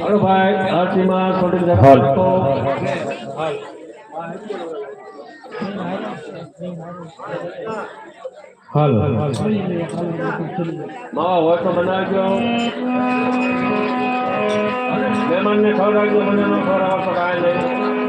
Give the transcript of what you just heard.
hello भाई आरसीमा shooting जगह तो हाल माँ वो तो बना जो मेहमान ने खबर आ गया मैंने ना खबर आ तो कहा नहीं